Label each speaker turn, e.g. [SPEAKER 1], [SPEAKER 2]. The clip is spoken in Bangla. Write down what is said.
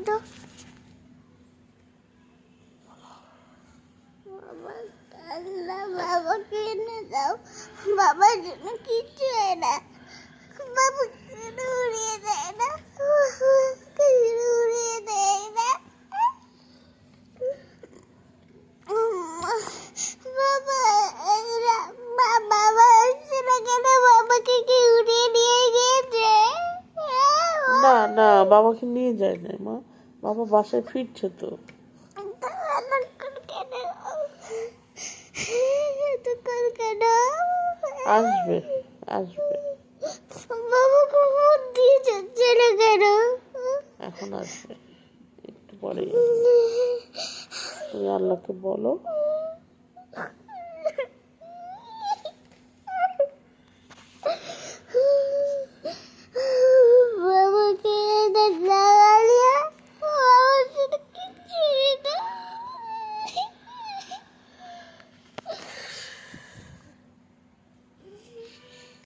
[SPEAKER 1] তো বাবা আল্লাহ বাবাকে এনে দাও। বাবার জন্য কিচ্ছু হয় না, বাবাকে উড়িয়ে দেয় না, উড়িয়ে দেয় না। বাবা বাবা আসছে না কেন? বাবাকে কি উড়িয়ে নিয়ে গিয়েছে?
[SPEAKER 2] না না, বাবাকে নিয়ে যায় না মা, বাবা বাসায় ফিরছে তো। আসবে আসবে,
[SPEAKER 1] বাবা ফোন দিয়ে যাচ্ছে না কেন?
[SPEAKER 2] এখন আসবে, একটু পরেই আসবে। তুমি আল্লাহকে বলো